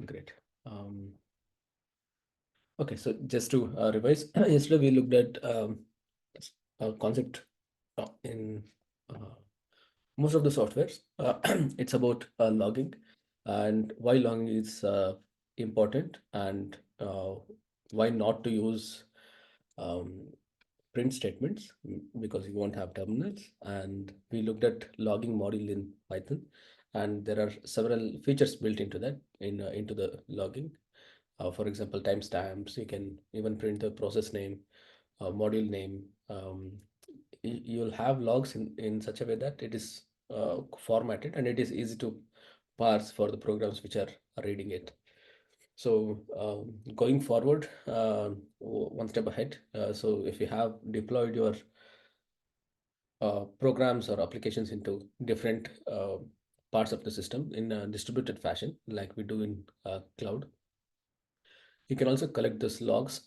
Great. Um, okay, so just to revise, yesterday we looked at a concept in uh, most of the softwares. It's about logging and why logging is important, and why not to use um, print statements, because you won't have terminals. And we looked at logging module in Python, and there are several features built into that, into the logging. For example, timestamps. You can even print the process name, module name. You'll have logs in such a way that it is formatted and it is easy to parse for the programs which are reading it. So going forward, one step ahead. So if you have deployed your programs or applications into different parts of the system in a distributed fashion, like we do in cloud, you can also collect those logs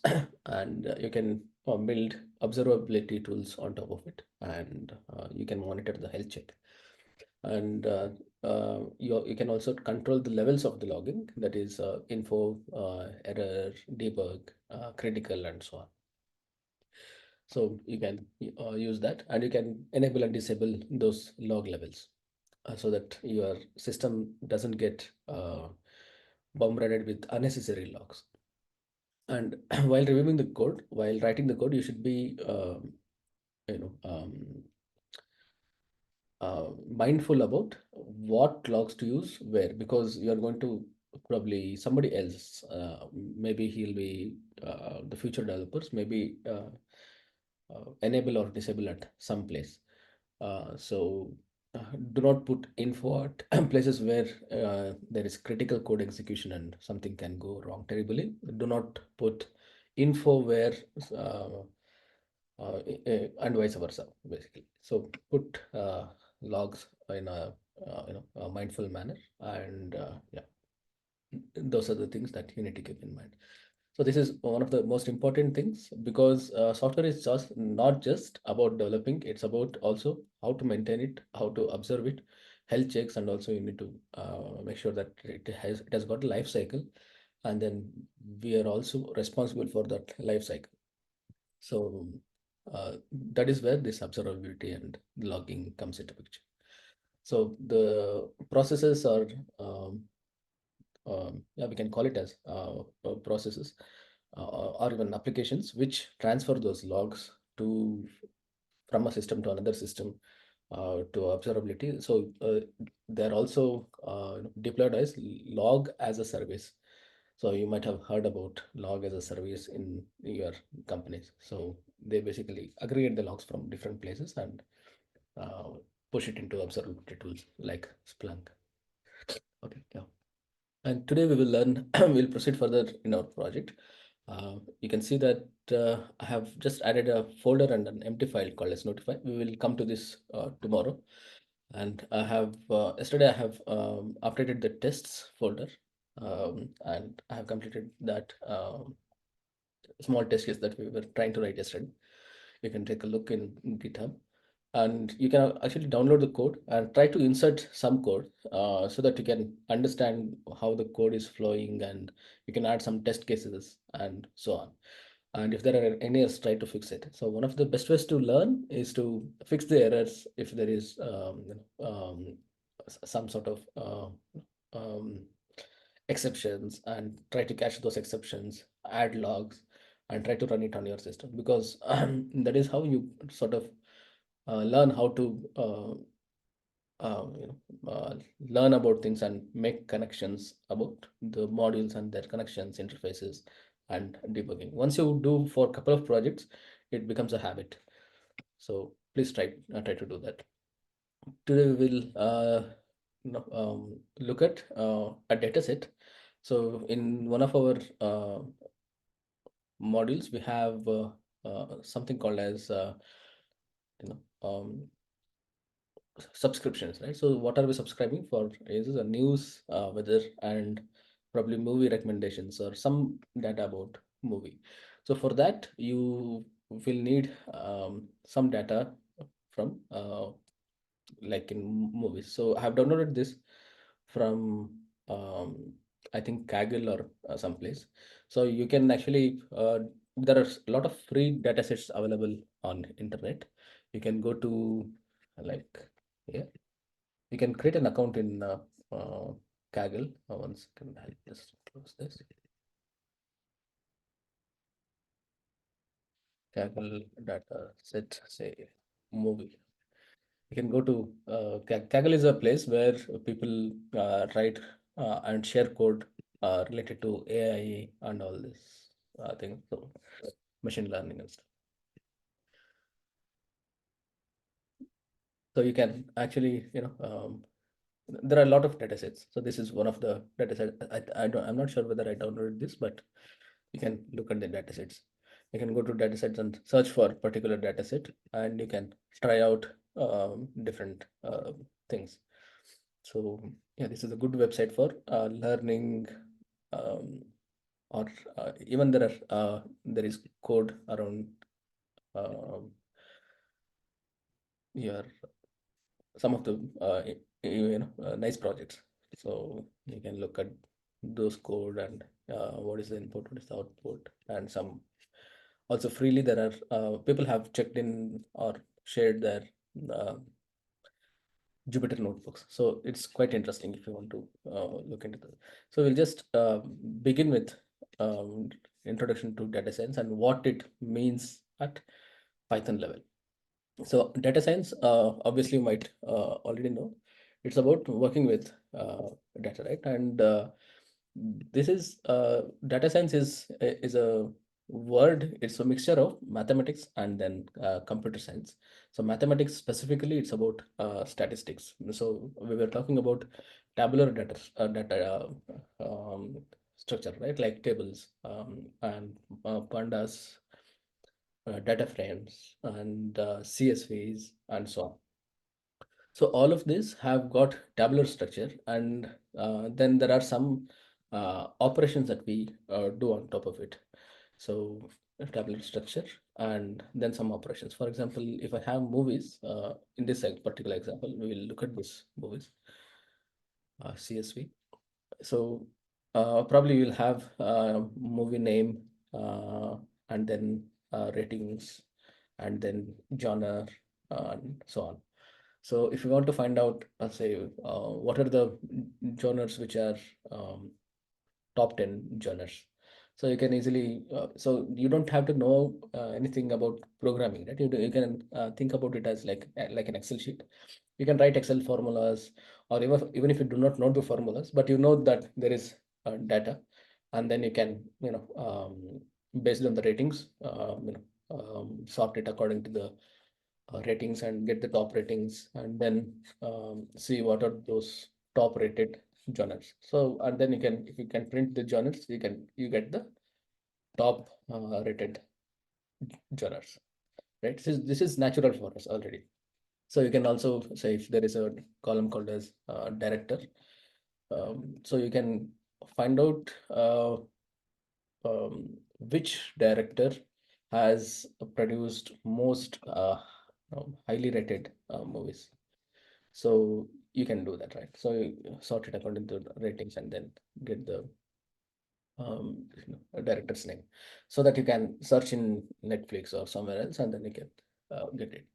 and you can build observability tools on top of it, and you can monitor the health check. And you can also control the levels of the logging, that is info, error, debug, critical, and so on. So you can use that, and you can enable and disable those log levels, so that your system doesn't get bombarded with unnecessary logs. And while reviewing the code, while writing the code, you should be you know um, mindful about what logs to use where, because you're going to probably somebody else, maybe he'll be the future developers, maybe enable or disable at some place. So do not put info at places where there is critical code execution and something can go wrong terribly. Do not put info where uh, and vice versa, basically. So put logs in a mindful manner, and yeah, those are the things that you need to keep in mind. So this is one of the most important things, because software is just not just about developing; it's about also how to maintain it, how to observe it, health checks, and also you need to make sure that it has got a life cycle, and then we are also responsible for that life cycle. So that is where this observability and logging comes into picture. So the processes are, yeah, we can call it as processes, or even applications which transfer those logs to from a system to another system, to observability. So they're also deployed as log as a service. So you might have heard about log as a service in your companies. So they basically aggregate the logs from different places and uh, push it into observability tools like Splunk. Okay, yeah. And today we will learn, we'll proceed further in our project. You can see that I have just added a folder and an empty file called as Notify. We will come to this tomorrow. And I have, yesterday I have updated the tests folder, and I have completed that small test case that we were trying to write yesterday. You can take a look in GitHub, and you can actually download the code and try to insert some code, so that you can understand how the code is flowing, and you can add some test cases and so on. And if there are any errors, try to fix it. So one of the best ways to learn is to fix the errors if there is some sort of um, exceptions, and try to catch those exceptions, add logs, and try to run it on your system, because that is how you sort of learn how to uh, you learn about things and make connections about the modules and their connections, interfaces, and debugging. Once you do for a couple of projects, it becomes a habit. So please try to do that. Today we will look at a data set. So in one of our modules, we have something called as you know um, subscriptions, right? So what are we subscribing for? Is a news, weather, and probably movie recommendations or some data about movie. So for that, you will need some data from like in movies. So I have downloaded this from I think Kaggle or someplace. So you can actually there are a lot of free data sets available on internet. You can go to like yeah, you can create an account in Kaggle. One second, I'll just close this. Kaggle data set, say movie. You can go to Kaggle is a place where people write and share code related to AI and all this thing. So machine learning and stuff. So you can actually, there are a lot of data sets. So this is one of the data sets. I'm not sure whether I downloaded this, but you can look at the data sets. You can go to data sets and search for particular data set, and you can try out different things. So yeah, this is a good website for learning, um, or even there is code around um your some of the nice projects. So you can look at those code and what is the input, what is the output, and some also freely there are people have checked in or shared their uh, Jupyter notebooks. So it's quite interesting if you want to look into that. So we'll just begin with introduction to data science and what it means at Python level. So data science, obviously you might already know, it's about working with data, right? And this is data science is a word. It's a mixture of mathematics and then computer science. So mathematics specifically, it's about statistics. So we were talking about tabular data structure, right? Like tables and pandas, data frames, and CSVs, and so on. So all of these have got tabular structure, and then there are some operations that we do on top of it. So a tabular structure and then some operations. For example, if I have movies, in this particular example, we will look at this movies, CSV. So probably you'll have movie name, and then ratings, and then genre, and so on. So if you want to find out, let's say, what are the genres which are um, top 10 genres. So you can easily, so you don't have to know anything about programming, right? You can think about it as like an Excel sheet. You can write Excel formulas, or even if you do not know the formulas, but you know that there is data, and then you can, based on the ratings, sort it according to the ratings and get the top ratings, and then see what are those top rated journals. So and then if you can print the journals, you get the top rated journals, right? This is natural for us already. So you can also say if there is a column called as director, so you can find out which director has produced most highly rated movies. So you can do that, right? So you sort it according to the ratings and then get the a director's name, so that you can search in Netflix or somewhere else, and then you can get it.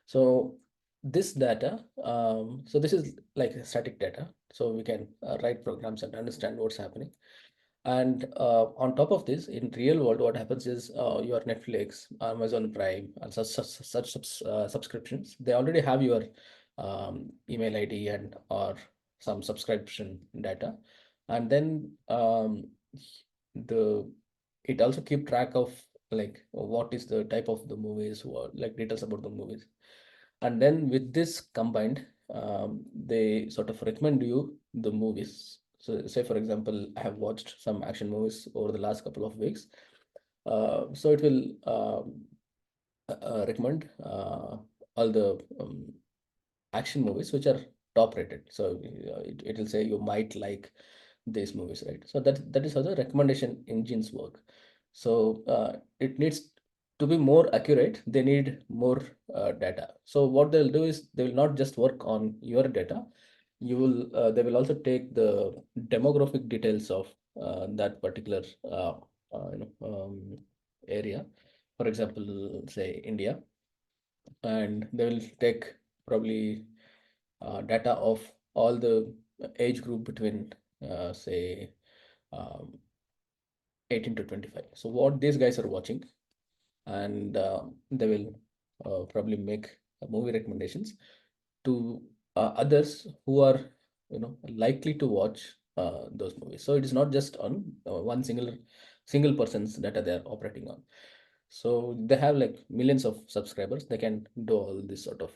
So this data, so this is like static data. So we can write programs and understand what's happening. And on top of this, in real world, what happens is your Netflix, Amazon Prime, and such subscriptions, they already have your email ID and or some subscription data, and then the it also keep track of like what is the type of the movies, or like details about the movies. And then with this combined, they sort of recommend you the movies. So say for example, I have watched some action movies over the last couple of weeks. So it will recommend all the action movies which are top rated. So it will say you might like these movies, right? So that is how the recommendation engines work. So it needs to be more accurate. They need more data. So what they'll do is they will not just work on your data. you will they will also take the demographic details of that particular uh, area. For example, say India, and they will take probably data of all the age group between say um, 18 to 25. So what these guys are watching, and they will probably make movie recommendations to others who are likely to watch those movies. So it is not just on one single person's data they are operating on. So they have like millions of subscribers. They can do all this sort of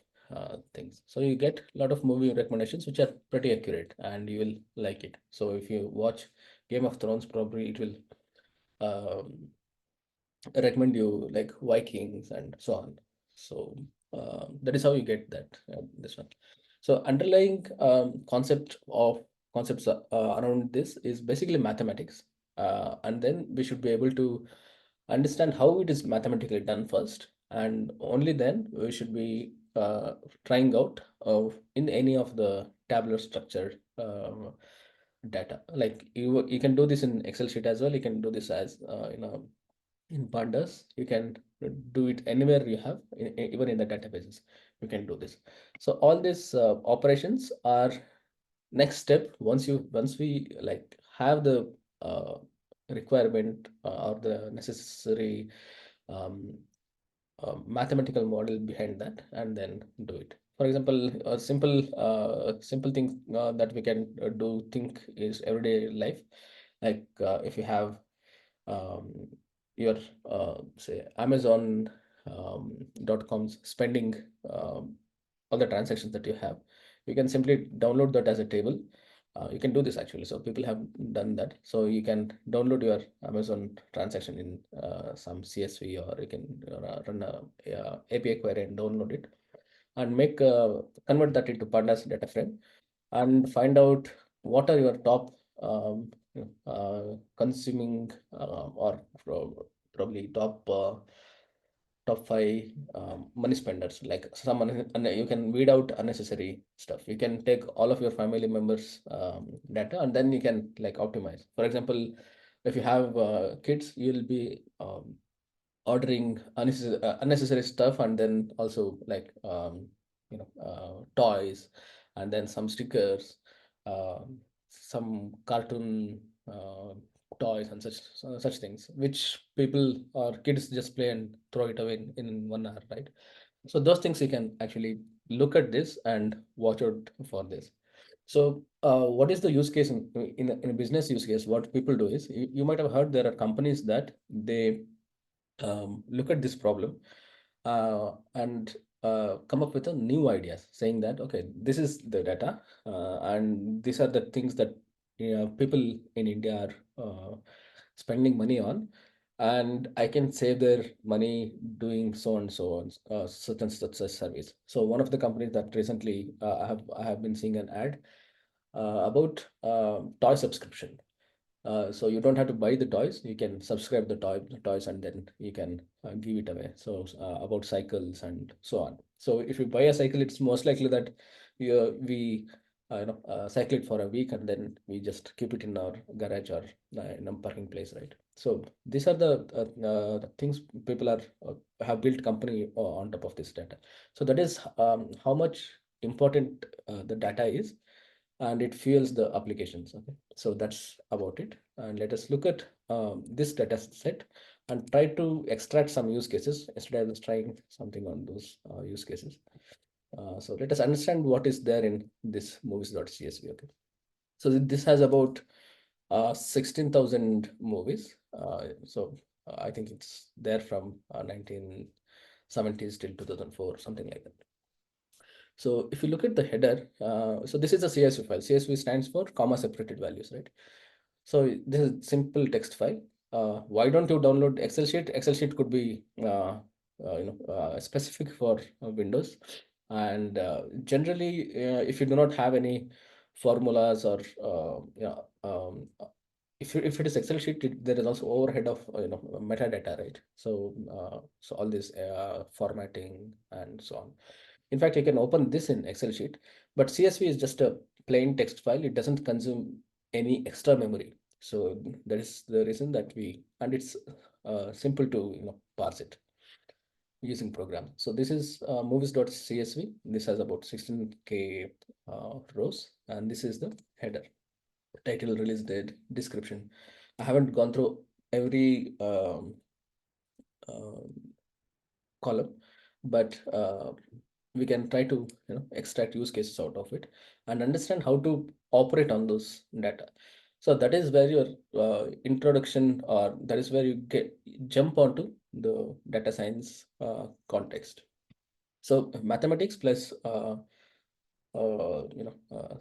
things. So you get a lot of movie recommendations which are pretty accurate, and you will like it. So if you watch Game of Thrones, probably it will um, recommend you like Vikings and so on. So that is how you get that this one. So underlying concepts around this is basically mathematics, and then we should be able to understand how it is mathematically done first, and only then we should be trying out in any of the tabular structured data. Like you can do this in Excel sheet as well. You can do this as in Pandas. You can do it anywhere you have, even in the databases. You can do this. So all these operations are next step. Once we like have the requirement or the necessary um, mathematical model behind that, and then do it. For example, a simple thing that we can do think is everyday life. Like if you have um, your say Amazon .com's spending, all the transactions that you have, you can simply download that as a table. You can do this actually. So people have done that. So you can download your Amazon transaction in some CSV, or you can run a API query and download it, and make convert that into Pandas data frame, and find out what are your top consuming or probably top five money spenders. Like you can weed out unnecessary stuff. You can take all of your family members data, and then you can like optimize. For example, if you have kids, you'll be ordering unnecessary stuff, and then also like toys, and then some stickers, some cartoon toys and such things, which people or kids just play and throw it away in 1 hour, right? So those things you can actually look at this and watch out for this. So what is the use case in a business use case? What people do is, you might have heard there are companies that they look at this problem and come up with a new ideas, saying that okay, this is the data, and these are the things that people in India are spending money on, and I can save their money doing so and so on, such and such a service. So one of the companies that recently I have been seeing an ad about toy subscription. So you don't have to buy the toys. You can subscribe the toys, and then you can give it away. So about cycles and so on. So if you buy a cycle, it's most likely that we cycle it for a week, and then we just keep it in our garage or in a parking place, right? So these are the things people have built company on top of this data. So that is how much important the data is, and it fuels the applications. Okay, so that's about it. And let us look at this data set and try to extract some use cases. Yesterday I was trying something on those use cases. So let us understand what is there in this movies.csv. Okay, so this has about 16,000 movies. I think it's there from 1970s till 2004, something like that. So if you look at the header, so this is a CSV file. CSV stands for comma separated values, right? So this is simple text file. Why don't you download Excel sheet? Excel sheet could be specific for Windows, and generally, if you do not have any formulas or if it is Excel sheet, there is also overhead of metadata, right? So all this formatting and so on. In fact, you can open this in Excel sheet, but CSV is just a plain text file, it doesn't consume any extra memory. So that is the reason that we, and it's simple to parse it using program. So this is movies.csv. This has about 16K rows, and this is the header, title, release date, description. I haven't gone through every uh, column, but we can try to extract use cases out of it and understand how to operate on those data. So that is where your introduction, or that is where you get jump onto the data science context. So mathematics plus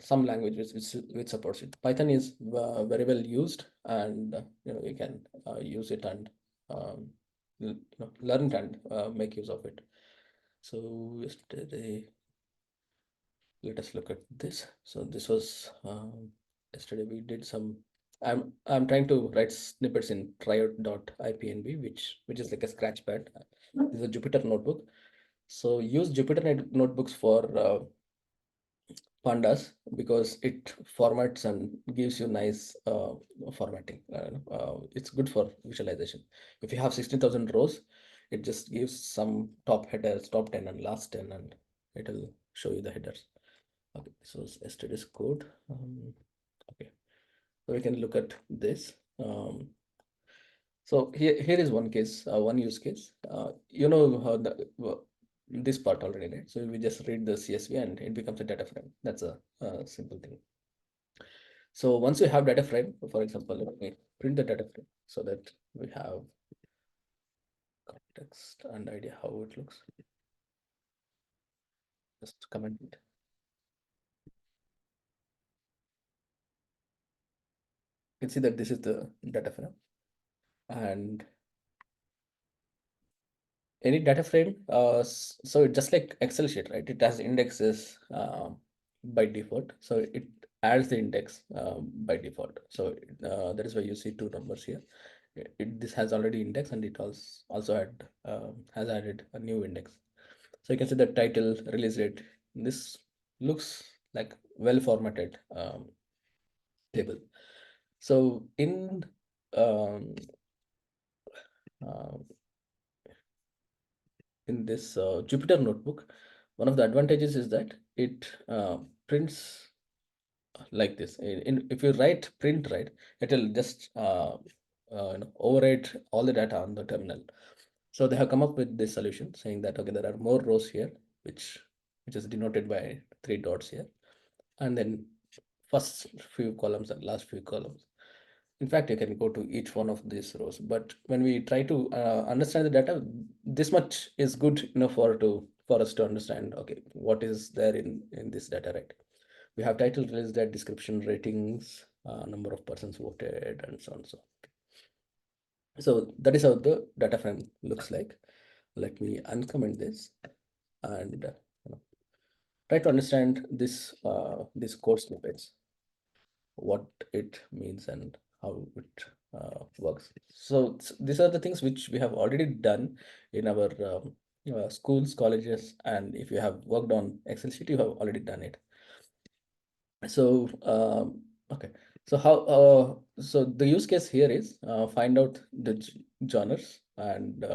some language which supports it. Python is very well used, and you can use it and learn and make use of it. So yesterday, let us look at this. So this was yesterday we did some. I'm trying to write snippets in triad.ipnb, which is like a scratch pad. This is a Jupyter notebook. So use Jupyter notebooks for Pandas because it formats and gives you nice formatting. It's good for visualization. If you have 16,000 rows, it just gives some top headers, top 10 and last 10, and it'll show you the headers. Okay, this was yesterday's code. Okay, so we can look at this. So here is one case, one use case. You know how this part already, right? So we just read the CSV and it becomes a data frame. That's a simple thing. So once you have data frame, for example, let me print the data frame so that we have context and idea how it looks. Just comment it. You can see that this is the data frame, and any data frame, so it's just like Excel sheet, right? It has indexes by default, so it adds the index by default. So that is why you see two numbers here. This has already index, and it also has added a new index. So you can see the title, release date. This looks like well formatted table. So uh, in this Jupyter notebook, one of the advantages is that it prints like this. If you write print right, it will just overwrite all the data on the terminal. So they have come up with this solution saying that okay, there are more rows here, which is denoted by three dots here, and then first few columns and last few columns. In fact, you can go to each one of these rows, but when we try to understand the data, this much is good enough for us to understand, okay, what is there in this data, right? We have title, release date, description, ratings, number of persons voted, and so on. So that is how the data frame looks like. Let me uncomment this and try to understand these code snippets, what it means and how it works. So these are the things which we have already done in our schools, colleges, and if you have worked on Excel sheet, you have already done it. So okay, so so the use case here is find out the genres and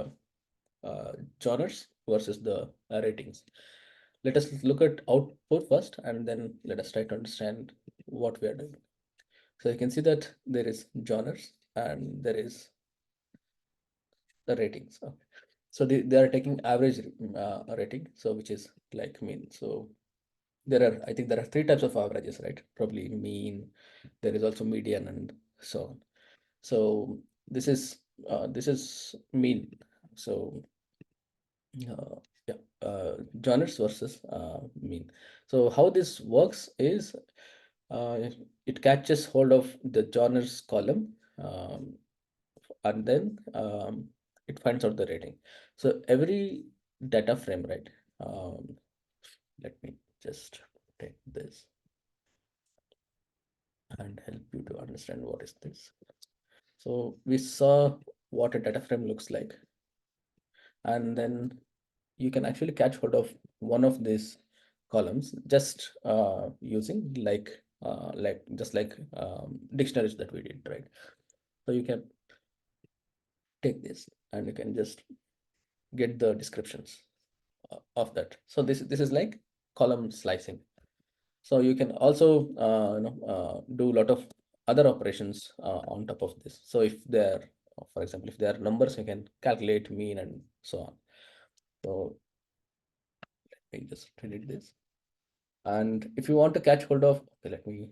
genres versus the ratings. Let us look at output first, and then let us try to understand what we are doing. So you can see that there is genres and there is the ratings. Okay. So they are taking average rating, so which is like mean. So I think there are three types of averages, right? Probably mean, there is also median and so on. So this is mean. So yeah, genres versus mean. So how this works is it catches hold of the genres column, and then it finds out the rating. So every data frame, right? Um, Let me just take this and help you to understand what is this. So we saw what a data frame looks like, and then you can actually catch hold of one of these columns just using like just like dictionaries that we did, right? So you can take this and you can just get the descriptions of that. So this is like column slicing. So you can also do a lot of other operations on top of this. So if there, for example, if there are numbers, you can calculate mean and so on. So let me just delete this. And if you want to catch hold of, okay, let me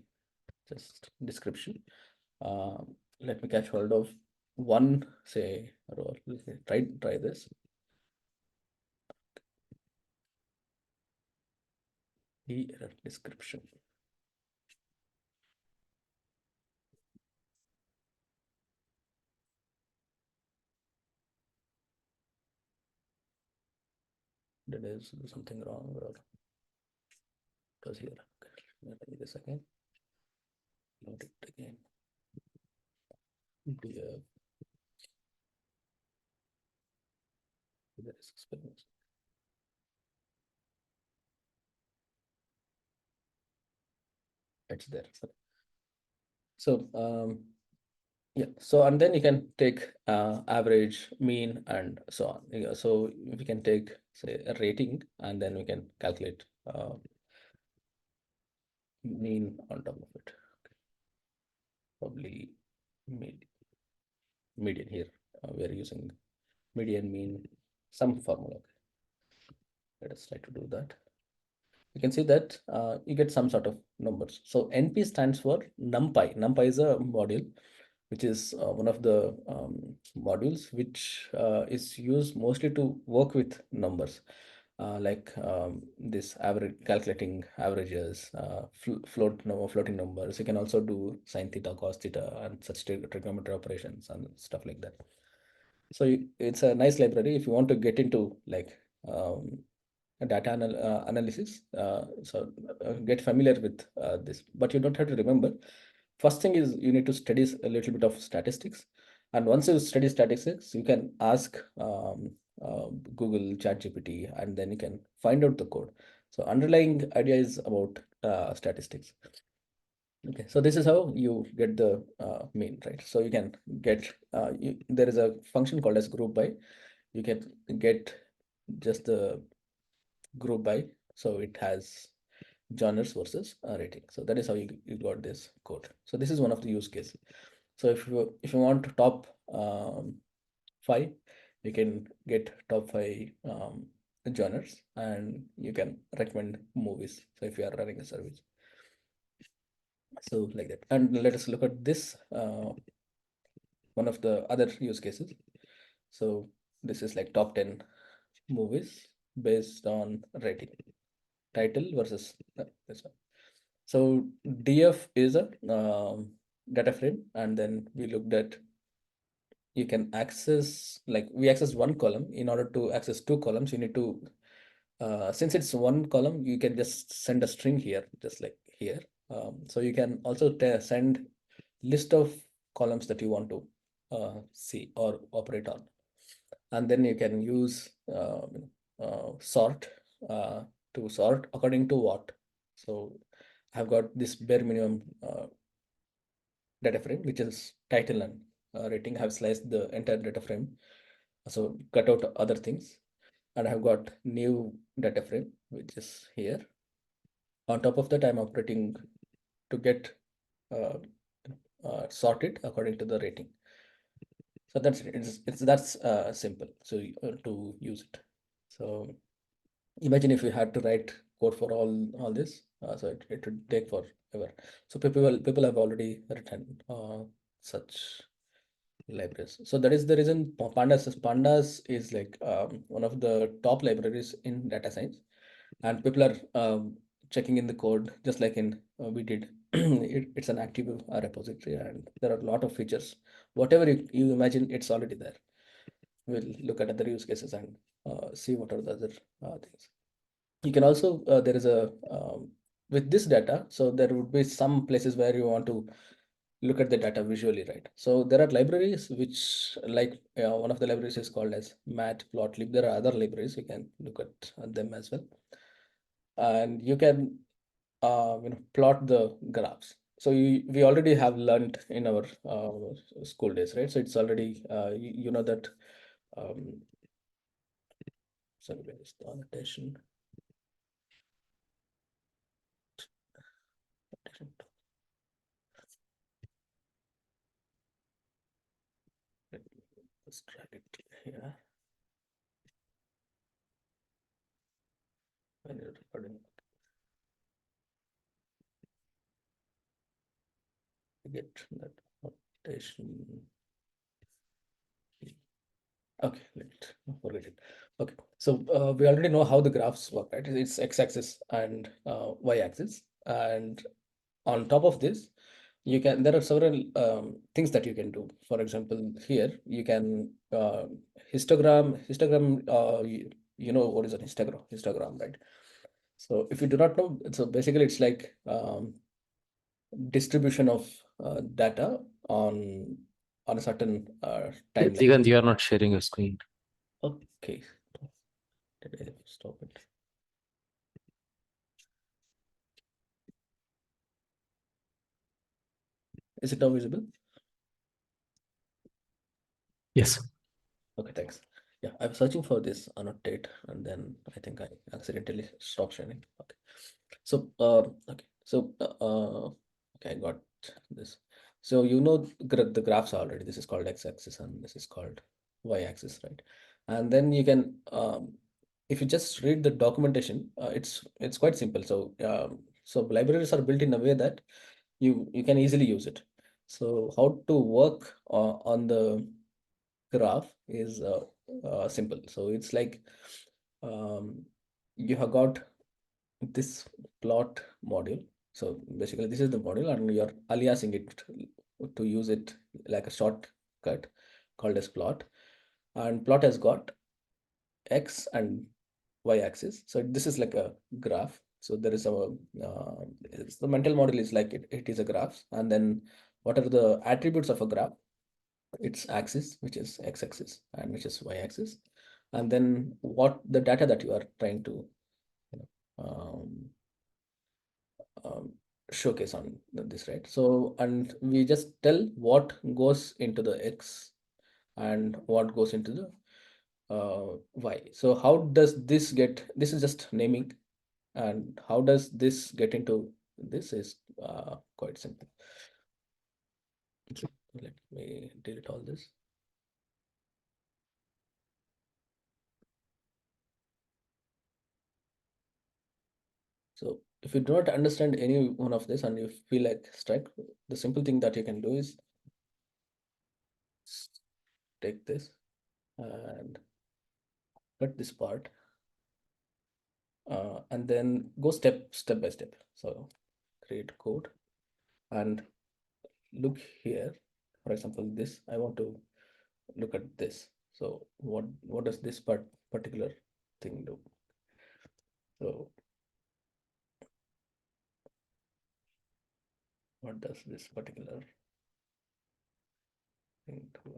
just description. Let me catch hold of one, say, row. Let's say, try this. The error description. Did I do something wrong or because here? Okay, let me this again. Load it again. Dear, there is experiments. It's there. So yeah. So and then you can take average, mean, and so on. Yeah, so we can take say a rating, and then we can calculate mean on top of it. Probably median here. We are using median, mean, some formula. Let us try to do that. You can see that you get some sort of numbers. So NP stands for NumPy. NumPy is a module which is one of the modules which is used mostly to work with numbers, like this average, calculating averages, floating numbers. You can also do sine theta, cos theta, and such trigonometry operations and stuff like that. So it's a nice library if you want to get into like um, data analysis. So get familiar with this, but you don't have to remember. First thing is you need to study a little bit of statistics, and once you study statistics, you can ask Google, ChatGPT, and then you can find out the code. So underlying idea is about statistics. Okay, so this is how you get the mean, right? So you can get there is a function called as group by. You can get just the group by, so it has genres versus rating. So that is how you got this code. So this is one of the use case. So if you want top five, you can get top five genres, and you can recommend movies. So if you are running a service, so like that. And let us look at this one of the other use cases. So this is like top 10 movies based on rating, title versus this one. So DF is a data frame, and then we looked at you can access, like we access one column. In order to access two columns, you need to since it's one column, you can just send a string here, just like here. So you can also send list of columns that you want to see or operate on, and then you can use sort to sort according to what. So I've got this bare minimum data frame, which is title and rating. I have sliced the entire data frame, so cut out other things, and I have got new data frame, which is here. On top of that, I'm operating to get uh, sorted according to the rating. So that's simple. So to use it. So imagine if you had to write code for all this, so it would take forever. So people have already written such libraries. So that is the reason Pandas is like one of the top libraries in data science, and people are checking in the code just like in we did. It's an active repository, and there are a lot of features. Whatever you imagine, it's already there. We'll look at other use cases and see what are the other things. You can also there is a with this data, so there would be some places where you want to look at the data visually, right? So there are libraries which like one of the libraries is called as matplotlib. There are other libraries, you can look at them as well. and you can plot the graphs. So we already have learned in our school days, right? So it's already you know that. Um, sorry, where is the annotation? Let me just drag it here. When you're recording, get that annotation. Okay, let forget it. Okay, so we already know how the graphs work, right? It's x-axis and y-axis, and on top of this, you can there are several things that you can do. For example, here you can histogram. You know what is an histogram, right? So if you do not know, so basically it's like distribution of data on a certain timeline. Digant, you are not sharing your screen. Okay, did I stop it? Is it now visible? Yes. Okay, thanks. Yeah, I was searching for this annotate and then I think I accidentally stopped sharing. Okay. So, okay, I got this. So, the graphs already. This is called x-axis and this is called y-axis, right? And then you can, if you just read the documentation, it's quite simple. So, so libraries are built in a way that you can easily use it. So, how to work on the graph is simple. So it's like um, you have got this plot module. So basically, this is the module, and you're aliasing it to use it like a shortcut called as plot. And plot has got x and y axis. So this is like a graph. So there is the mental model is like it is a graph, and then what are the attributes of a graph? Its axis, which is x-axis, and which is y-axis, and then what the data that you are trying to you know, um, showcase on this, right? So, and we just tell what goes into the x and what goes into the y. So how does this get? This is just naming, and how does this get into this is quite simple. So let me delete all this. So if you do not understand any one of this and you feel like stuck, the simple thing that you can do is take this and cut this part and then go step by step. So create code and look here. For example, this I want to look at this. So what does this particular thing do? So what does this particular thing do?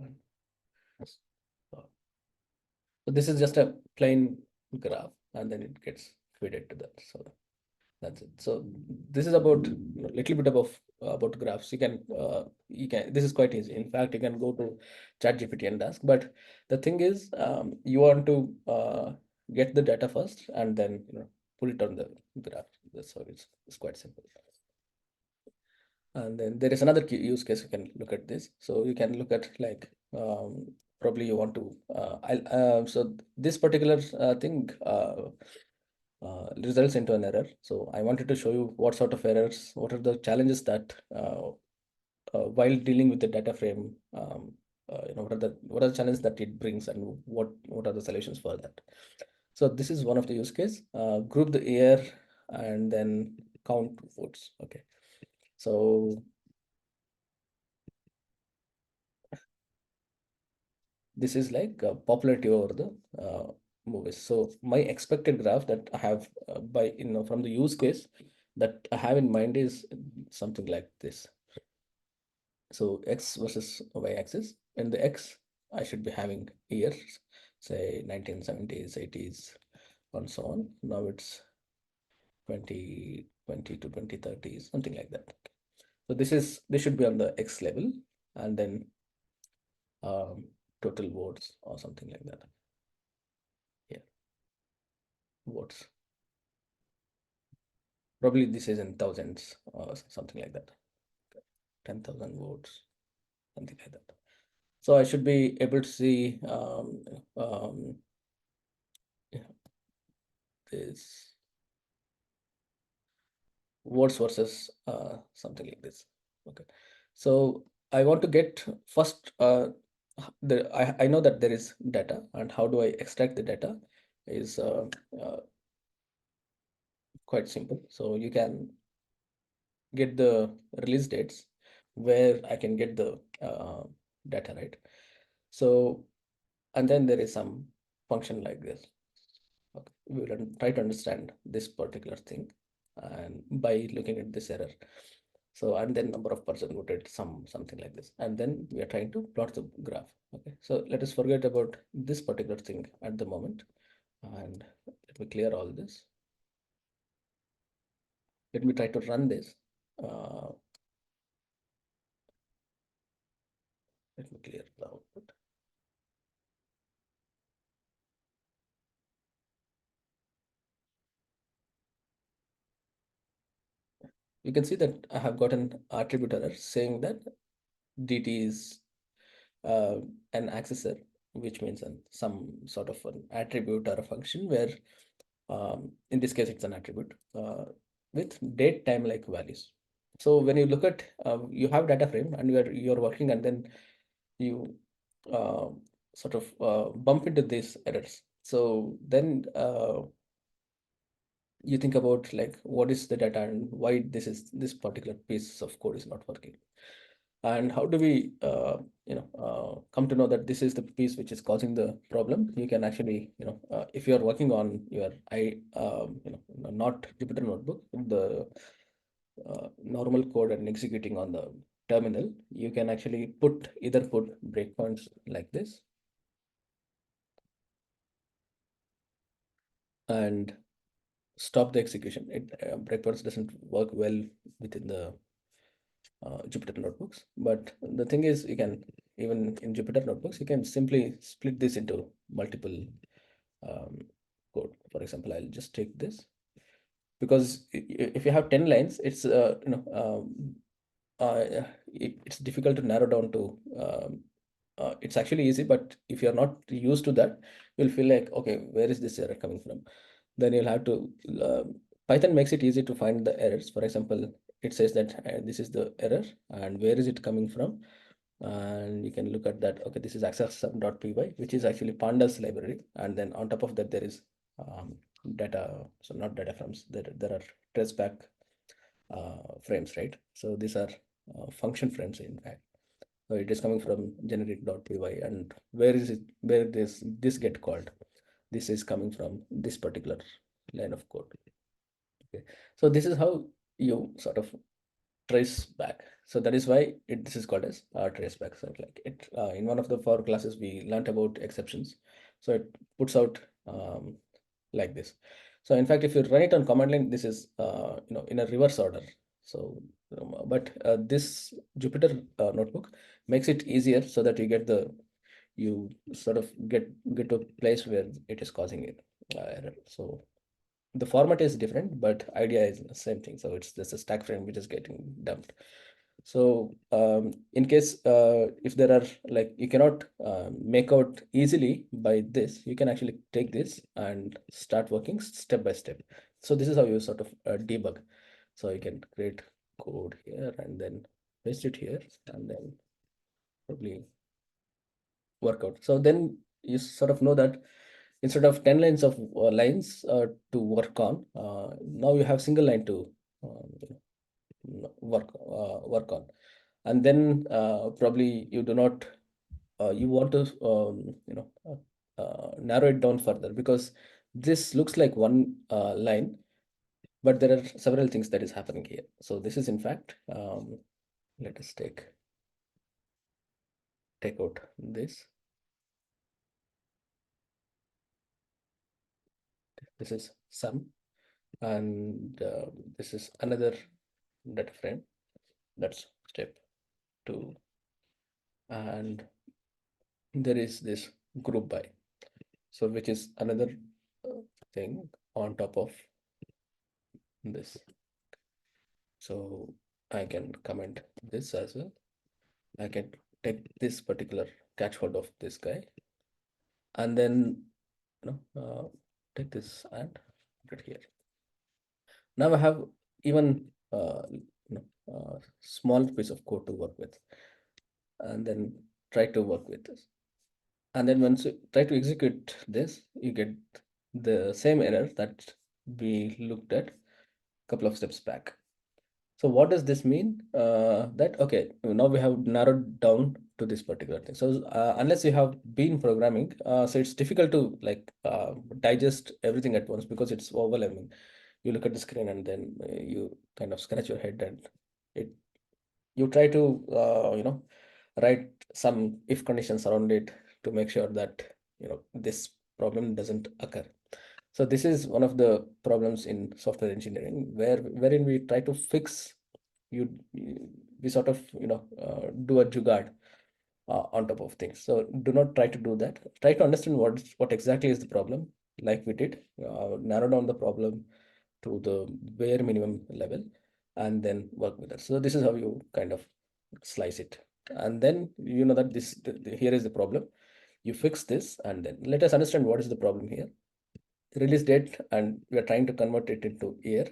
So so this is just a plain graph, and then it gets fed to that. So that's it. So this is about a little bit about graphs. You can this is quite easy. In fact, you can go to ChatGPT and ask. But the thing is, you want to get the data first, and then put it on the graph. So it's quite simple. And then there is another use case you can look at this. So you can look at like probably you want to so this particular thing results into an error. So I wanted to show you what sort of errors, what are the challenges that while dealing with the data frame, what are the challenges that it brings, and what are the solutions for that. So this is one of the use case. Group the year and then count votes. Okay. So this is like popularity over the movies. So my expected graph that I have from the use case that I have in mind is something like this. So x versus y axis. In the x, I should be having years, say 1970s, 80s, and so on. Now it's 2020 to 2030, something like that. So this should be on the X level, and then um, total votes or something like that. Yeah, votes. Probably this is in thousands or something like that. 10,000 votes, something like that. So I should be able to see yeah, this votes versus something like this. Okay, so I want to get first. I know that there is data, and how do I extract the data is uh, quite simple. So you can get the release dates where I can get the data, right? So, and then there is some function like this. Okay. We will try to understand this particular thing and by looking at this error. So, and then number of person voted, something like this. And then we are trying to plot the graph. Okay. So let us forget about this particular thing at the moment. And let me clear all this. Let me try to run this. Uh, Let me clear the output. You can see that I have got an attribute error saying that dt is uh, an accessor, which means some sort of an attribute or a function where, in this case, it's an attribute with date time like values. So when you look at, you have data frame and you're working, and then you uh, sort of bump into these errors. So then you think about like what is the data and why this particular piece of code is not working, and how do we come to know that this is the piece which is causing the problem. You can actually, if you are working on your not Jupyter notebook, the normal code and executing on the terminal, you can actually put breakpoints like this and stop the execution. Breakpoints doesn't work well within the Jupyter notebooks. But the thing is, you can, even in Jupyter notebooks, you can simply split this into multiple um, code. For example, I'll just take this because if you have 10 lines, it's difficult to narrow down to. It's actually easy, but if you're not used to that, you'll feel like, okay, where is this error coming from? Then you'll have to. Python makes it easy to find the errors. For example, it says that this is the error and where is it coming from, and you can look at that. Okay, this is access.py, which is actually Pandas library, and then on top of that there is um, data. So not data frames. There are traceback frames, right? So these are function frames in fact. So it is coming from generic.py, and where is it? Where this get called? This is coming from this particular line of code. Okay, so this is how you sort of trace back. So that is why this is called as trace back. So like it in one of the for classes we learned about exceptions. So it puts out like this. So in fact, if you run it on command line, this is in a reverse order. So but this Jupyter notebook makes it easier so that you sort of get to a place where it is causing it error. So the format is different, but idea is the same thing. So it's just a stack frame which is getting dumped. So in case if there are like you cannot make out easily by this, you can actually take this and start working step by step. So this is how you sort of debug. So you can create code here and then paste it here and then probably work out. So then you sort of know that instead of 10 lines of lines to work on, now you have single line to work on. And then probably you do not you want to narrow it down further because this looks like one line, but there are several things that is happening here. So this is in fact, let us take out this. This is sum. and this is another data frame. That's step 2, and there is this group by, so which is another uh, thing on top of this. So I can comment this as well. I can take this particular catch hold of this guy, and then take this and put it here. Now I have even small piece of code to work with, and then try to work with this. And then once you try to execute this, you get the same error that we looked at a couple of steps back. So what does this mean? That okay, now we have narrowed down to this particular thing. So unless you have been programming, so it's difficult to digest everything at once because it's overwhelming. You look at the screen and then you kind of scratch your head, and it you try to write some if conditions around it to make sure that this problem doesn't occur. So this is one of the problems in software engineering wherein we try to fix we sort of do a jugaad on top of things. So do not try to do that. Try to understand what exactly is the problem, like we did, narrow down the problem to the bare minimum level, and then work with it. So this is how you kind of slice it. And then you know that here is the problem. You fix this, and then let us understand what is the problem here. Release date, and we are trying to convert it into year,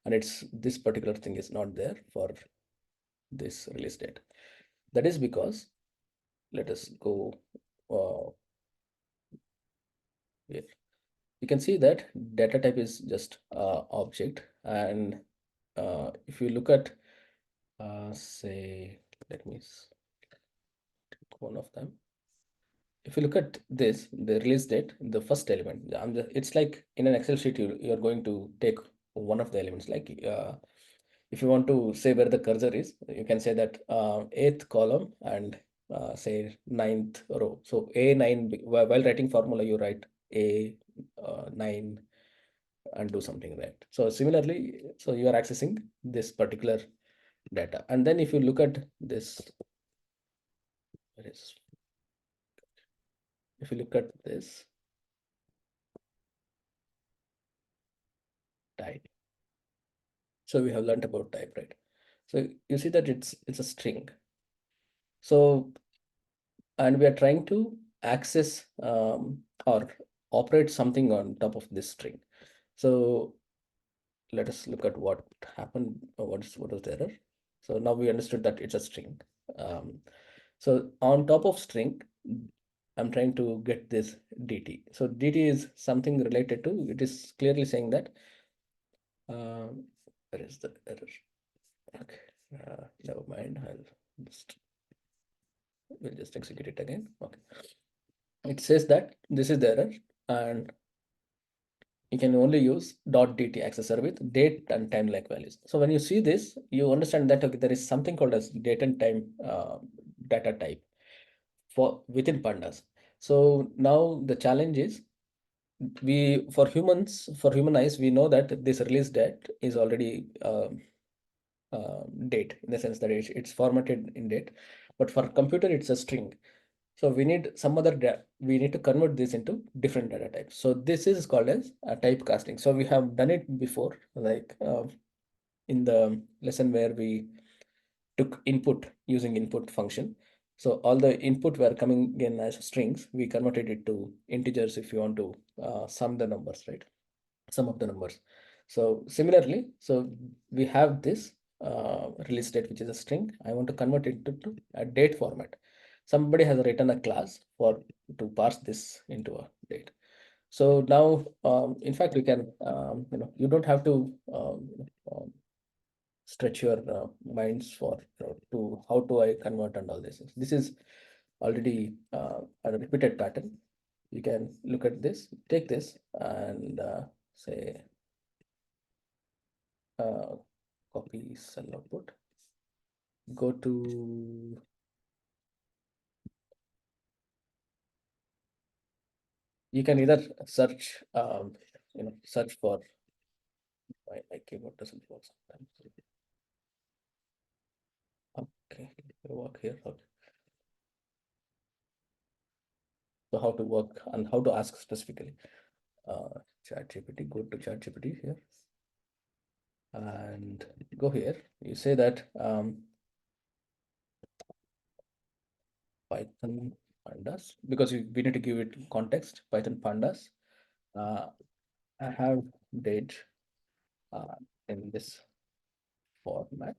and it's this particular thing is not there for this release date. That is because let us go here. You can see that data type is just object, and if you look at say, let me take one of them. If you look at this, the release date, the first element, it's like in an Excel sheet, you're going to take one of the elements. Like if you want to say where the cursor is, you can say that eighth column and say ninth row. So A9, while writing formula, you write A9 and do something, right? So similarly, so you are accessing this particular data. And then if you look at this, where is if you look at this type, so we have learned about type, right? So you see that it's a string. So and we are trying to access or operate something on top of this string. So let us look at what happened, or what was the error. So now we understood that it's a string. Um, so on top of string, I'm trying to get this dt. So dt is something related to, it is clearly saying that where is the error? Okay, never mind. We'll just execute it again. Okay, it says that this is the error, and you can only use .dt accessor with date and time like values. So when you see this, you understand that okay, there is something called as date and time data type for within pandas. So now the challenge is for human eyes, we know that this release date is already date, in the sense that it's formatted in date, but for computer it's a string. So we need some other we need to convert this into different data types. So this is called as typecasting. So we have done it before, like in the lesson where we took input using input function. So all the input were coming in as strings. We converted it to integers if you want to sum the numbers, right? Sum of the numbers. So similarly, so we have this release date, which is a string. I want to convert it to a date format. Somebody has written a class for to parse this into a date. So now, in fact, you can, you don't have to stretch your minds for to how do I convert and all this. This is already a repeated pattern. You can look at this, take this, and say uh, copy cell output. Go to you can either search search for My keyboard doesn't work sometimes. Okay, work here. Okay. So how to work and how to ask specifically. ChatGPT, go to ChatGPT here and go here. You say that Python pandas because we need to give it context. Python pandas. Uh, I have date uh, in this format.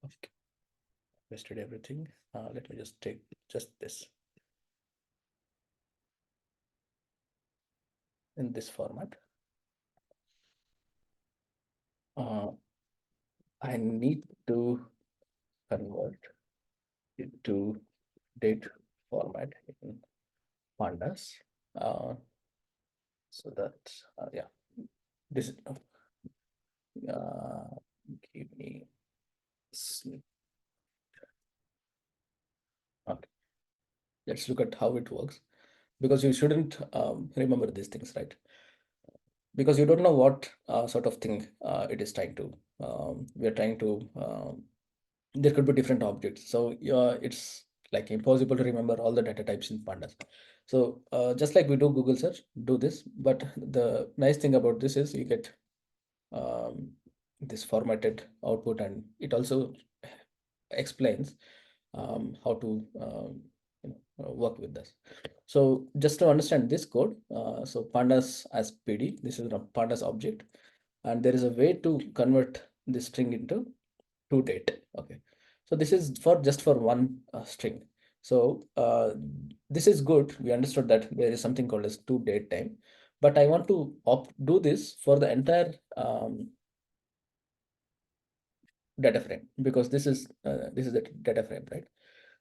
Okay, pasted everything. Let me just take just this in this format. Uh, I need to convert it to date format in pandas. Uh, so that yeah, this uh, give me okay. Let's look at how it works because you shouldn't remember these things, right? Because you don't know what sort of thing it is trying to. We are trying to. There could be different objects, so it's like impossible to remember all the data types in pandas. So just like we do Google search, do this. But the nice thing about this is you get um, this formatted output, and it also explains how to work with this. So just to understand this code, so pandas as PD, this is a pandas object, and there is a way to convert this string into to date. Okay, so this is for just for one string. So this is good. We understood that there is something called as to date time, but I want to do this for the entire data frame because this is the data frame, right?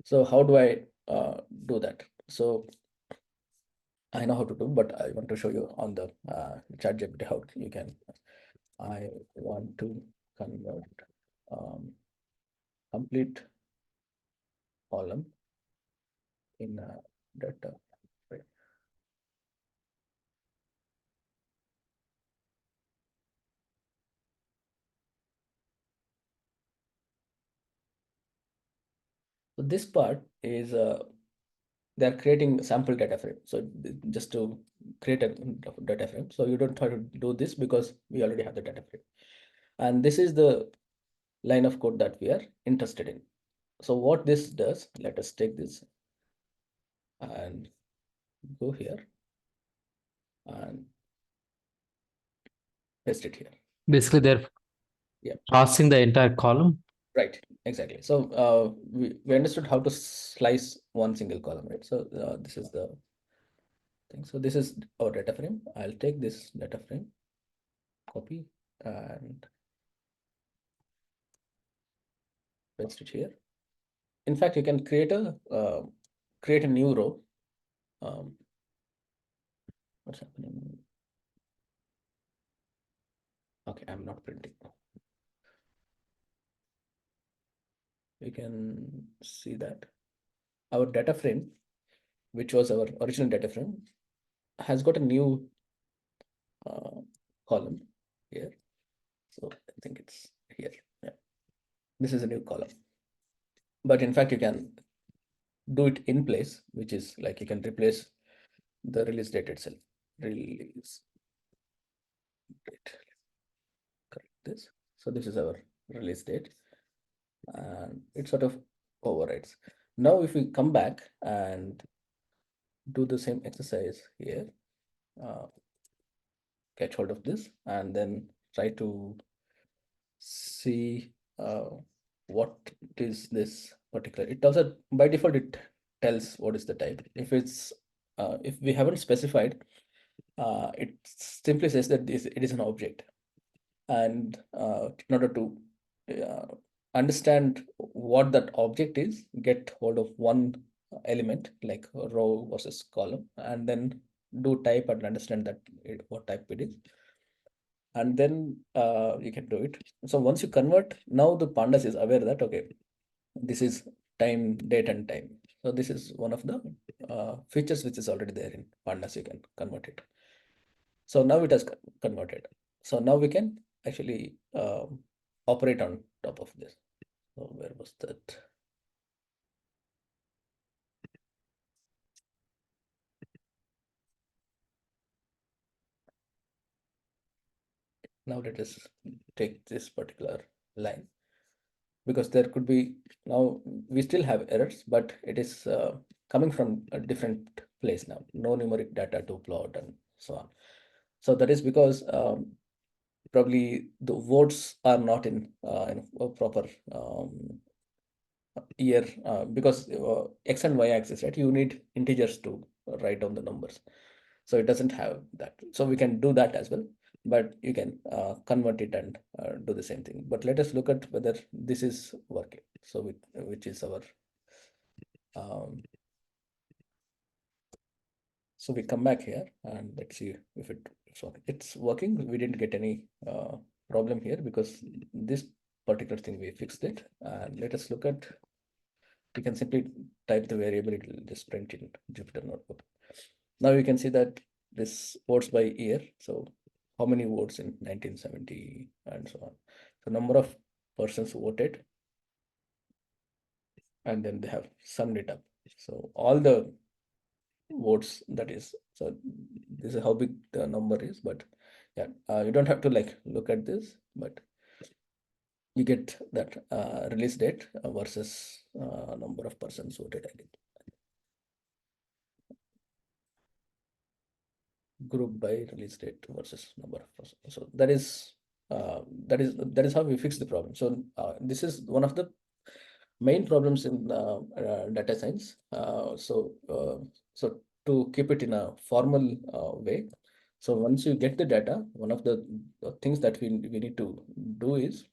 So how do I do that? So I know how to do, but I want to show you on the chat GPT how you can. I want to convert um, complete column in data frame. So this part is they're creating sample data frame. So just to create a data frame. So you don't have to do this because we already have the data frame. And this is the line of code that we are interested in. So what this does, let us take this and go here and paste it here. Basically, they're Yeah, passing the entire column. right, exactly. So we understood how to slice one single column, right? So this is the thing. So this is our data frame. I'll take this data frame, copy and paste it here. In fact, you can create a new row. Um, what's happening? Okay, I'm not printing. We can see that our data frame, which was our original data frame, has got a new uh, column here. So I think it's here. Yeah, this is a new column. But in fact, you can do it in place, which is like you can replace the release date itself. Release date. Correct this. So this is our release date, and it sort of overrides. Now, if we come back and do the same exercise here, uh, catch hold of this, and then try to see what is this particular. It also by default it tells what is the type. If we haven't specified, it simply says that it is an object. And in order to uh, understand what that object is, get hold of one element like a row versus column, and then do type and understand that what type it is, and then you can do it. So once you convert, now the pandas is aware that okay, this is time, date, and time. So this is one of the features which is already there in pandas. You can convert it. So now it has converted. So now we can actually operate on top of this. So where was that? Now let us take this particular line, because there could be, now we still have errors, but it is coming from a different place now. No numeric data to plot and so on. So that is because probably the votes are not in a proper year, because x and y axis, right? You need integers to write down the numbers. So it doesn't have that. So we can do that as well, but you can convert it and do the same thing. But let us look at whether this is working. So which is our, um, so we come back here and let's see if it's working. It's working. We didn't get any problem here because this particular thing we fixed it. And let us look at, you can simply type the variable, it will just print in Jupyter Notebook. Now you can see that this votes by year. So how many votes in 1970 and so on. So number of persons voted, and then they have summed it up. So all the votes, that is, so this is how big the number is. But yeah, you don't have to like look at this, but you get that release date versus number of persons voted. I think group by release date versus number of persons. So that is how we fix the problem. So this is one of the main problems in data science. So to keep it in a formal way. So once you get the data, one of the things that we need to do is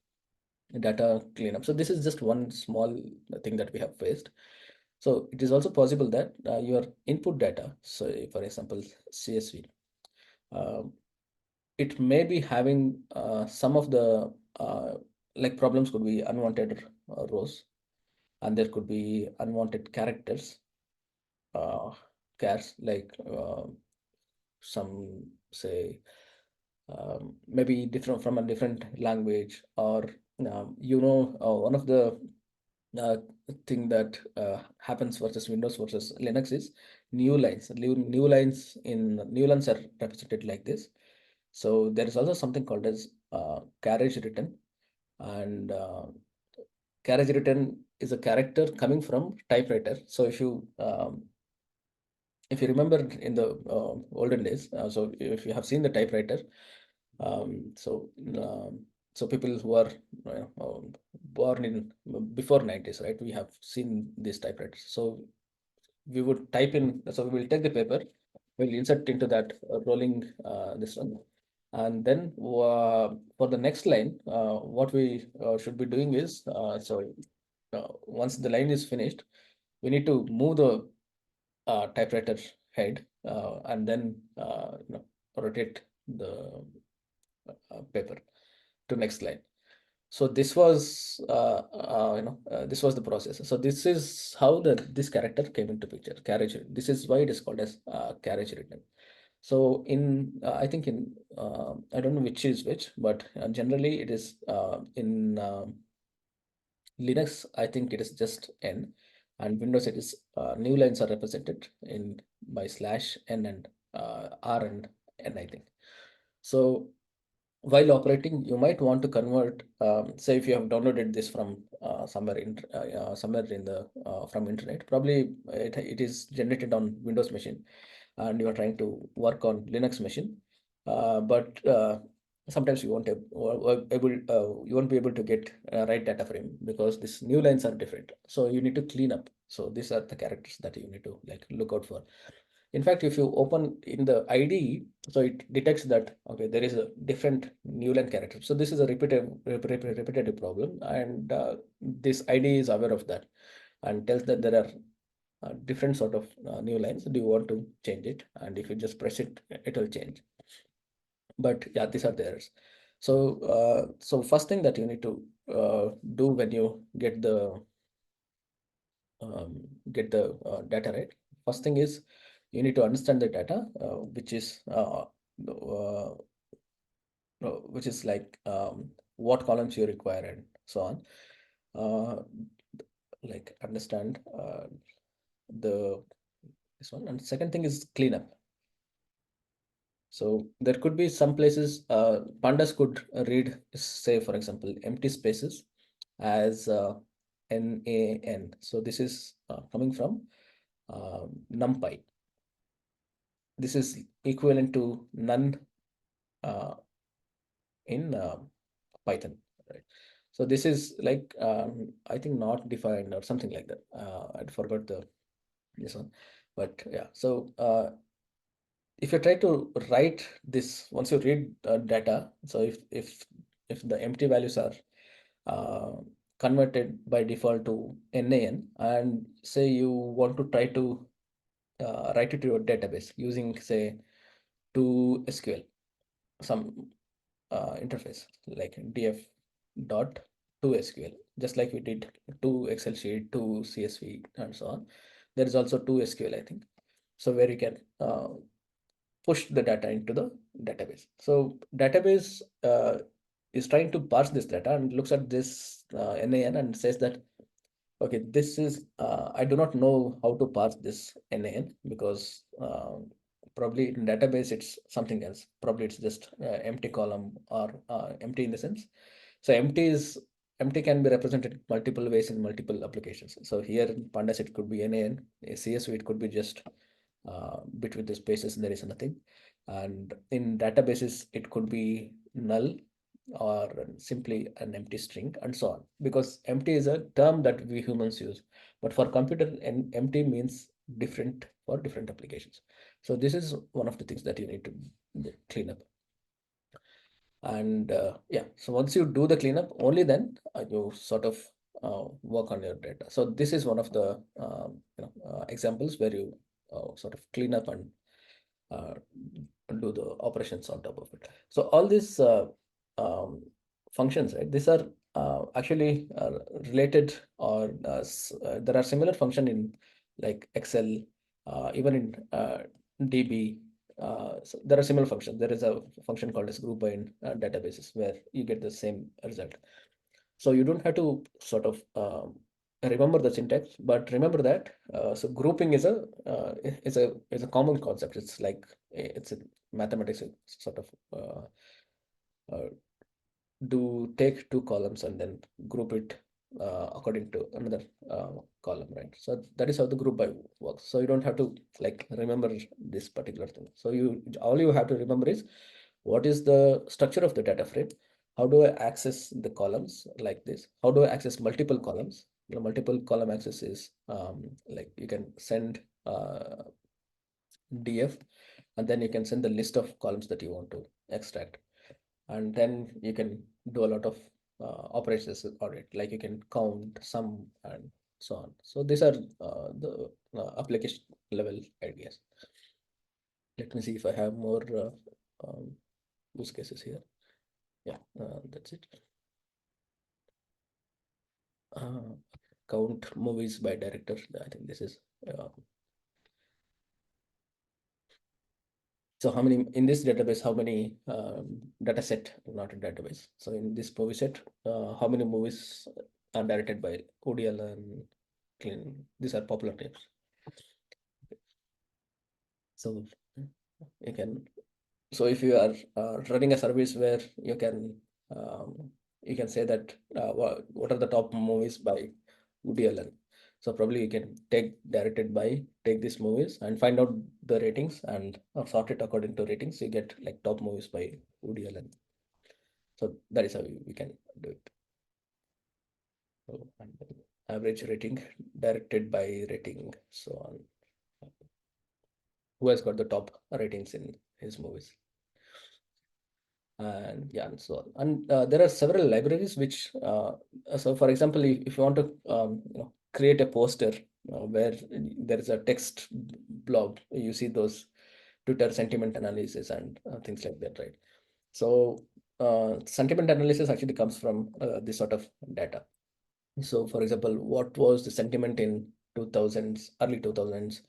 data cleanup. So this is just one small thing that we have faced. So it is also possible that your input data, so for example, CSV, uh, it may be having some of the like problems could be unwanted rows, and there could be unwanted characters, uh, chars, like some say maybe different from a different language, or one of the uh, thing that happens versus Windows versus Linux is new lines. New lines are represented like this. So there is also something called as carriage return, and carriage return is a character coming from typewriter. So if you remember in the olden days, so if you have seen the typewriter, um, so um, so people who are born in before 90s, right? We have seen these typewriters. So we would type in. So we will take the paper, we'll insert into that rolling this one, and then for the next line, what we should be doing is once the line is finished, we need to move the typewriter head, and then rotate the paper to next line. So this was this was the process. So this is how this character came into picture. Carriage. This is why it is called as carriage return. So in I think in I don't know which is which, but generally it is in Linux, I think it is just n, and Windows it is new lines are represented in by slash n and r and n, I think. So while operating, you might want to convert. Say if you have downloaded this from somewhere in the from internet, probably it is generated on Windows machine, and you are trying to work on Linux machine, but sometimes you won't be able to get right data frame because these new lines are different. So you need to clean up. So these are the characters that you need to like look out for. In fact, if you open in the IDE, so it detects that okay, there is a different new line character. So this is a repetitive problem, and this IDE is aware of that and tells that there are different sort of new lines. Do you want to change it? And if you just press it, it will change. But yeah, these are the errors. So first thing that you need to do when you get the data, right? First thing is you need to understand the data, which is uh, which is like what columns you require and so on. Uh, like understand the this one. And second thing is cleanup. So there could be some places pandas could read, say for example, empty spaces as NaN. So this is coming from NumPy. This is equivalent to none uh, in Python, right? So this is like I think not defined or something like that. I forgot the this one, but yeah. So if you try to write this, once you read data, so if the empty values are uh, converted by default to NaN, and say you want to try to write it to your database using say to SQL, some interface like df dot to SQL, just like we did to Excel sheet, to CSV, and so on. There is also to SQL, I think. So where you can push the data into the database. So database is trying to parse this data and looks at this NaN and says that, okay, this is, I do not know how to parse this NaN because probably in database it's something else. Probably it's just empty column or empty in the sense. So empty can be represented multiple ways in multiple applications. So here in Pandas it could be NaN, a CSV it could be just between the spaces there is nothing. And in databases it could be null or simply an empty string and so on, because empty is a term that we humans use, but for computer empty means different for different applications. So this is one of the things that you need to clean up. And yeah, so once you do the cleanup, only then you sort of work on your data. So this is one of the examples where you sort of clean up and uh, do the operations on top of it. So all these um, functions, right? These are actually related, or there are similar function in like Excel, even in DB. So there are similar functions. There is a function called as group by in databases where you get the same result. So you don't have to sort of remember the syntax, but remember that so grouping is a common concept. It's like it's a mathematics sort of uh, do take two columns and then group it according to another column, right? So that is how the group by works. So you don't have to like remember this particular thing. So you all you have to remember is what is the structure of the data frame, how do I access the columns like this, how do I access multiple columns. The multiple column access is like you can send df, and then you can send the list of columns that you want to extract, and then you can do a lot of operations on it, like you can count, sum, and so on. So these are the application level ideas. Let me see if I have more use cases here. Yeah, that's it. uh, Count movies by director. I think this is uh, so how many in this database, how many data set, not a database. So in this movie set, how many movies are directed by Woody Allen, Clint? These are popular names. So you can, so if you are running a service where um, you can say that what are the top movies by Woody Allen. So probably you can take these movies and find out the ratings and sort it according to ratings. You get like top movies by Woody Allen. So that is how we can do it. So, and average rating directed by rating, so on. Who has got the top ratings in his movies? And yeah, and so on. And there are several libraries which so for example, if you want to create a poster where there is a text blob, you see those Twitter sentiment analysis and things like that, right? So sentiment analysis actually comes from this sort of data. So for example, what was the sentiment in 2000s, early 2000s,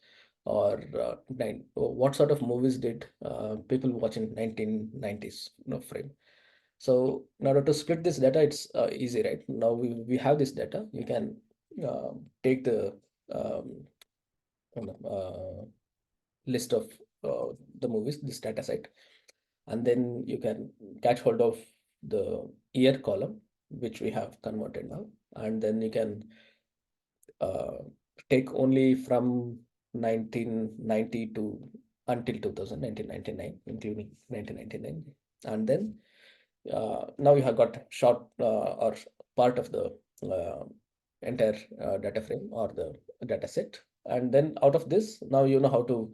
or what sort of movies did people watch in 1990s, frame. So in order to split this data, it's easy, right? Now we have this data. You can take the um, you know, list of the movies, this data set, and then you can catch hold of the year column, which we have converted now, and then you can uh, take only from 1990 to until 2000, 1999, including 1999, and then now you have got short or part of the uh, entire data frame or the data set, and then out of this, now you know how to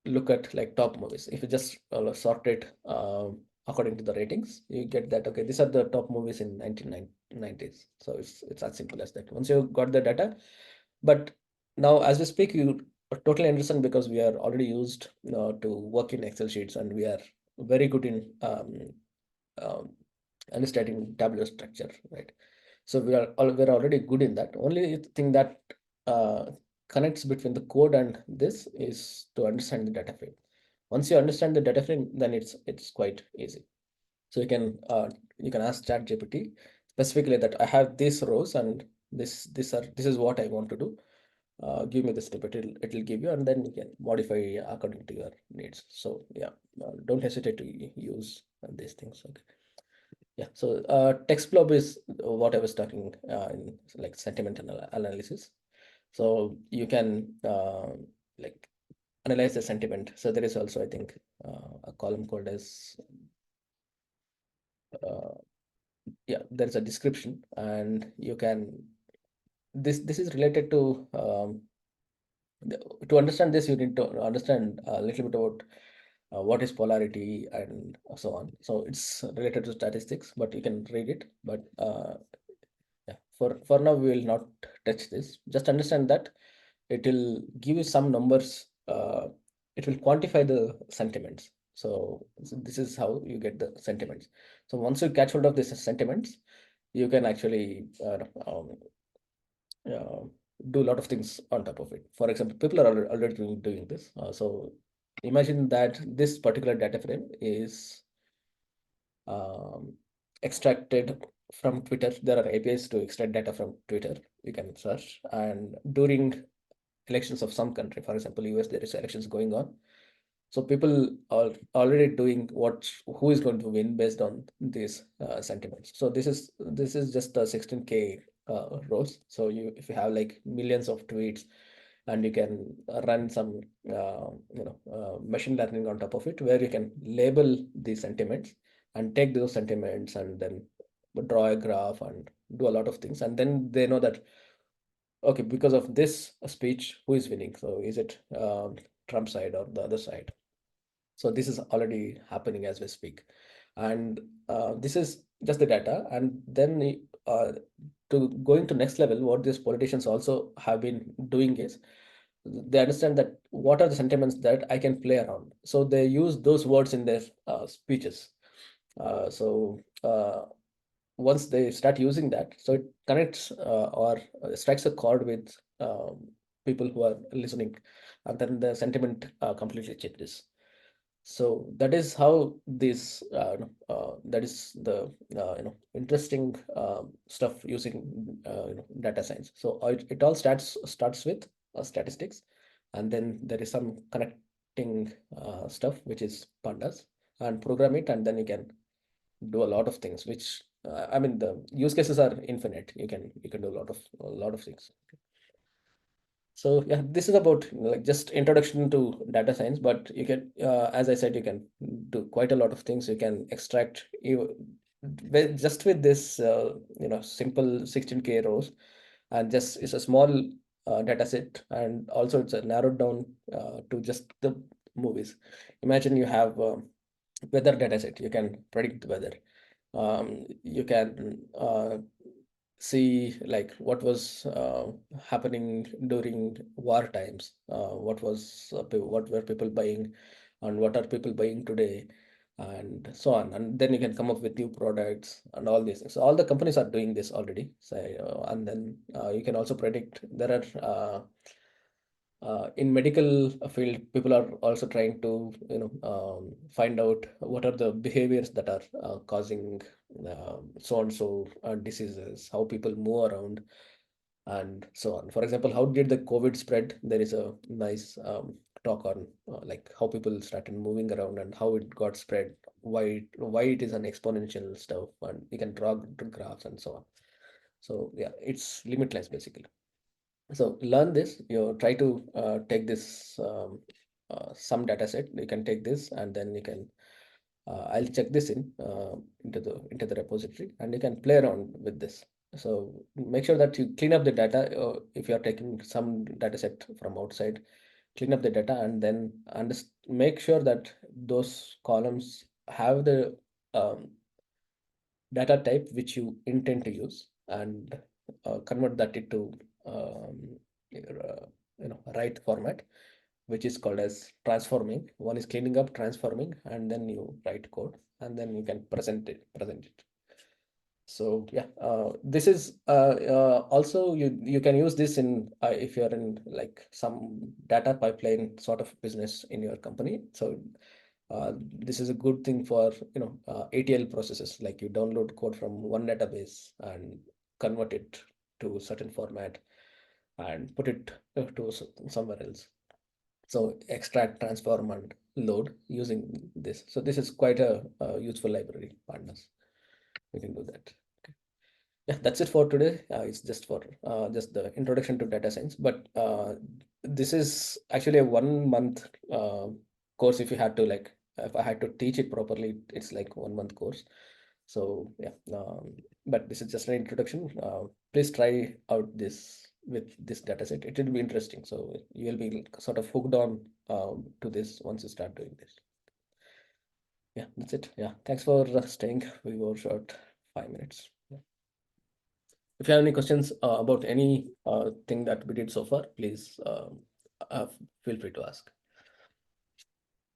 look at like top movies. If you just sort it according to the ratings, you get that okay, these are the top movies in 1990s. So it's as simple as that. Once you got the data, but now as we speak, you totally understand because we are already used to work in Excel sheets, and we are very good in um, understanding tabular structure, right? So we're already good in that. Only thing that uh, connects between the code and this is to understand the data frame. Once you understand the data frame, then it's quite easy. So you can ask ChatGPT specifically that I have these rows and this is what I want to do. Give me the snippet. It'll give you, and then you can modify according to your needs. So yeah, don't hesitate to use these things. Okay. Yeah, so text blob is what I was talking in like sentimental analysis. So you can like analyze the sentiment. So there is also, I think, a column called as uh, yeah, there's a description, and you can this is related to to understand this, you need to understand a little bit about what is polarity and so on. So it's related to statistics, but you can read it. But yeah, for now we will not touch this. Just understand that it will give you some numbers. It will quantify the sentiments. So this is how you get the sentiments. So once you catch hold of these sentiments, you can actually uh, do a lot of things on top of it. For example, people are already doing this. So imagine that this particular data frame is um, extracted from Twitter. There are APIs to extract data from Twitter. You can search, and during elections of some country, for example, US, there is elections going on. So people are already doing who is going to win based on these sentiments. So this is just a 16K rows. So if you have like millions of tweets, and you can run some machine learning on top of it, where you can label these sentiments and take those sentiments and then draw a graph and do a lot of things, and then they know that okay, because of this speech, who is winning? So is it Trump side or the other side? So this is already happening as we speak, and this is just the data. And then to going to next level, what these politicians also have been doing is they understand that what are the sentiments that I can play around. So they use those words in their speeches. So once they start using that, so it connects or strikes a chord with people who are listening, and then the sentiment completely changes. So that is how this that is the interesting stuff using data science. So it all starts with statistics, and then there is some connecting stuff which is pandas, and program it, and then you can do a lot of things which I mean the use cases are infinite. You can do a lot of things. So yeah, this is about like just introduction to data science, but you can, as I said, you can do quite a lot of things. You can extract you just with this, simple 16K rows, and just it's a small data set, and also it's a narrowed down to just the movies. Imagine you have weather data set. You can predict the weather. You can see like what was happening during war times, what were people buying, and what are people buying today. and so on. And then you can come up with new products and all these things. So all the companies are doing this already. So, and then you can also predict. There are in medical field, people are also trying to find out what are the behaviors that are causing so and so diseases, how people move around, and so on. For example, how did the COVID spread? There is a nice talk on like how people started moving around and how it got spread, why it is an exponential stuff, and you can draw graphs and so on. So yeah, it's limitless basically. So learn this. You try to take this some data set. You can take this and then you can. I'll check this into the repository and you can play around with this. So make sure that you clean up the data. If you are taking some data set from outside, clean up the data and then make sure that those columns have the um, data type which you intend to use, and convert that into right format, which is called as transforming. One is cleaning up, transforming, and then you write code and then you can present it. So yeah, this is also you can use this in if you're in like some data pipeline sort of business in your company. So this is a good thing for ATL processes. Like you download code from one database and convert it to a certain format and put it to somewhere else. So extract, transform, and load using this. So this is quite a useful library, Pandas. We can do that. Yeah, that's it for today. It's just for just the introduction to data science. But this is actually a 1 month course. If you had to like, if I had to teach it properly, it's like 1 month course. So yeah, but this is just an introduction. Please try out this with this data set. It will be interesting. So you will be sort of hooked on to this once you start doing this. Yeah, that's it. Yeah, thanks for staying. We were short 5 minutes. Yeah. If you have any questions about any thing that we did so far, please uh, feel free to ask.